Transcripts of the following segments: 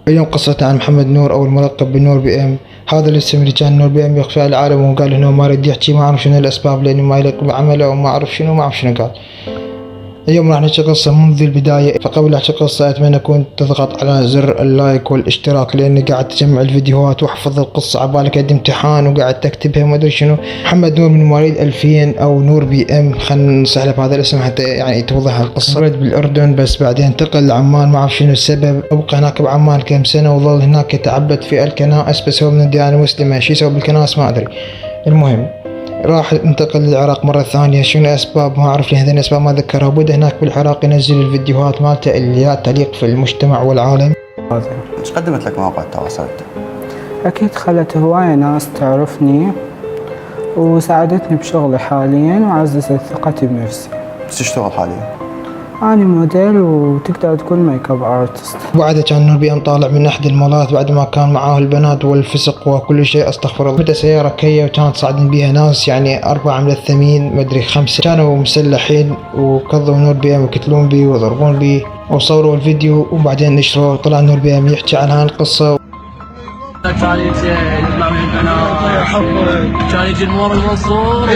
اليوم قصة عن محمد نور أو الملقب بنور بي ام. هذا الاسم اللي كان نور بي ام يخفى على العالم، وقال انه ما رد يحكي، ما اعرف شنو الاسباب، لانه ما يليق بعمله وما اعرف شنو قال. اليوم راح نحكي قصة منذ البداية. فقبل لا احكي قصة اتمنى كنت تضغط على زر اللايك والاشتراك، لاني قاعد تجمع الفيديوهات واحفظ القصة عبالك قد امتحان وقاعد تكتبها وما ادري شنو. محمد نور من مواليد 2000 او نور بي ام، خلينا نسحب بهذا الاسم حتى يعني توضح القصة. ولد بالاردن بس بعدين انتقل لعمان، ما اعرف شنو السبب. ابقى هناك بعمان كم سنة وظل هناك يتعبد في الكنائس، بس هو من الديانة المسلمة. شو يسوي بالكنائس ما ادري. المهم راح انتقل للعراق مرة ثانية. شنو أسباب ما أعرف، لهذين الأسباب ما ذكرها. وبدأ هناك بالعراق ينزل الفيديوهات مالته اللي تليق في المجتمع والعالم. ايش قدمت لك مواقع التواصل انت؟ أكيد خلت هواية ناس تعرفني وساعدتني بشغلي حاليا وعززت ثقتي بنفسي. بس تشتغل حاليا؟ أنا موديل وتقدر تكون ميك اب ارتست. وبعدها كان نور بي ام طالع من أحد المولات بعد ما كان معاه البنات والفسق وكل شيء، استغفر الله. بدأ سيارة كيا وكانت صاعدين بيها ناس، يعني 4 ملثمين مدري 5، كانوا مسلحين وكضوا نور بي ام ويقتلون بيه ويضربون بيه، وصوروا الفيديو وبعدين نشروه. طلع نور بي ام يحكي عن هاي القصة. كان يجي يطلع من البنات، كان يجي المول المنصور،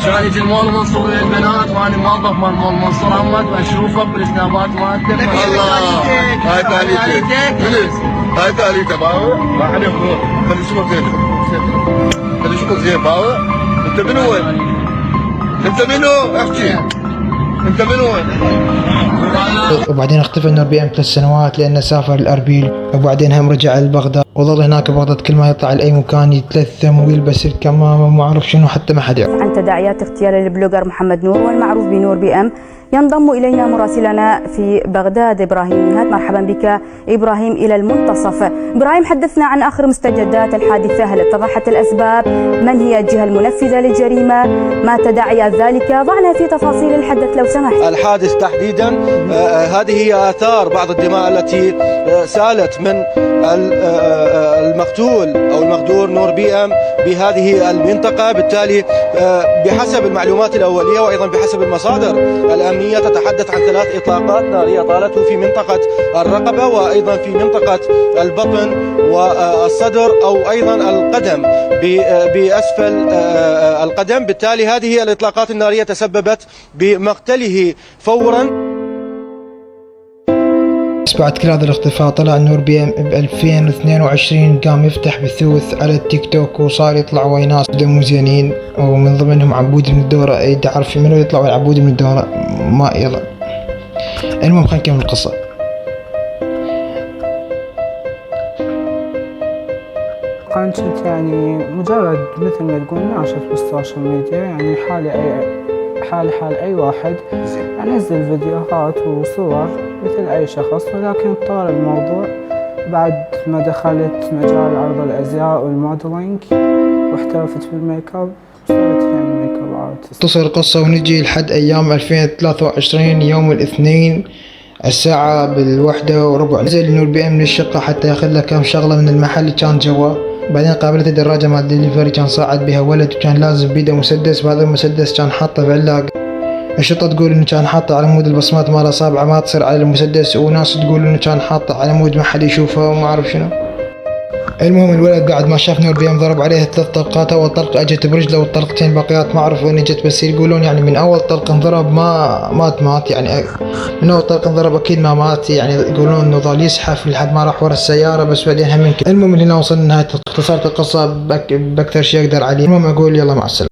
كان يجي المول المنصور للبنات، وانا موظف مال المول المنصور احمد، واشوفه بالسنابات مالته. الله هاي تعليقك، هاي تعليقك باو، ما حد يفهم. خلي يشوفك زين، خلي يشوفك زين باو. انت منو وين؟ انت منو؟ احكي انت منو وين؟ وبعدين اختفى نور بي ام 3 سنوات لانه سافر الاربيل، وبعدين هم رجع لبغداد وظل هناك ببغداد. كل ما يطلع لاي مكان يتلثم ويلبس الكمامه وما اعرف شنو، حتى ما حد يعرف. عن تداعيات اغتيال البلوجر محمد نور والمعروف بنور بي ام، ينضم الينا مراسلنا في بغداد ابراهيم نهاد. مرحبا بك ابراهيم الى المنتصف. ابراهيم، حدثنا عن اخر مستجدات الحادثه، هل اتضحت الاسباب؟ من هي الجهه المنفذه للجريمه؟ ما تداعيات ذلك؟ ضعنا في تفاصيل الحدث لو سمحت. الحادث تحديدا، هذه هي آثار بعض الدماء التي سالت من المقتول أو المغدور نور بي ام بهذه المنطقة. بالتالي بحسب المعلومات الأولية وأيضا بحسب المصادر الأمنية تتحدث عن 3 إطلاقات نارية طالته في منطقة الرقبة، وأيضا في منطقة البطن والصدر، أو أيضا القدم بأسفل القدم. بالتالي هذه الإطلاقات النارية تسببت بمقتله فورا. بس بعد كل هذا الاختفاء طلع نور بي ام ب 2022 قام يفتح بثوث على التيك توك، وصار يطلع ويا ناس مو زينين، ومن ضمنهم عبود من الدورة. اي تعرف منو يطلع ويا عبود من الدورة؟ ما يلا. المهم خلينا نكمل القصة. كنت يعني مجرد مثل ما تقول ناشط بالسوشيال ميديا، يعني حال أي واحد، أنزل فيديوهات وصور مثل أي شخص، ولكن طال الموضوع بعد ما دخلت مجال عرض الأزياء والموديلينج واحترفت بالميك اب، صرت يعني ميك اب ارتست. تصل القصة ونجي لحد أيام 2023 يوم الاثنين الساعة 1:15 نزل نور بي ام من الشقة حتى ياخذ له كم شغلة من المحل اللي كان جوا. بعدين قابلته دراجة مال دليفري كان صاعد بها ولد، وكان لازم بيده مسدس، وهذا المسدس كان حاطه بعلاق. الشرطة تقول انه كان حاطه على مود البصمات مال اصابعه ما تصير على المسدس، وناس تقول انه كان حاطه على مود ما حد يشوفه وما اعرف شنو. المهم الولد بعد ما شاف نور بي ام ضرب عليه 3 طلقات. اول طلقة اجت برجله والطلقتين باقيات ما اعرف وين اجت، بس يقولون يعني من اول طلق انضرب ما مات، يعني من اول طلق انضرب اكيد ما مات. يعني يقولون انه ظل يزحف لحد ما راح ورا السيارة، بس بعدين هم من كده. المهم من هنا وصلنا لنهاية اختصار القصة باكثر شيء اقدر عليه. المهم اقول يلا مع السلامة.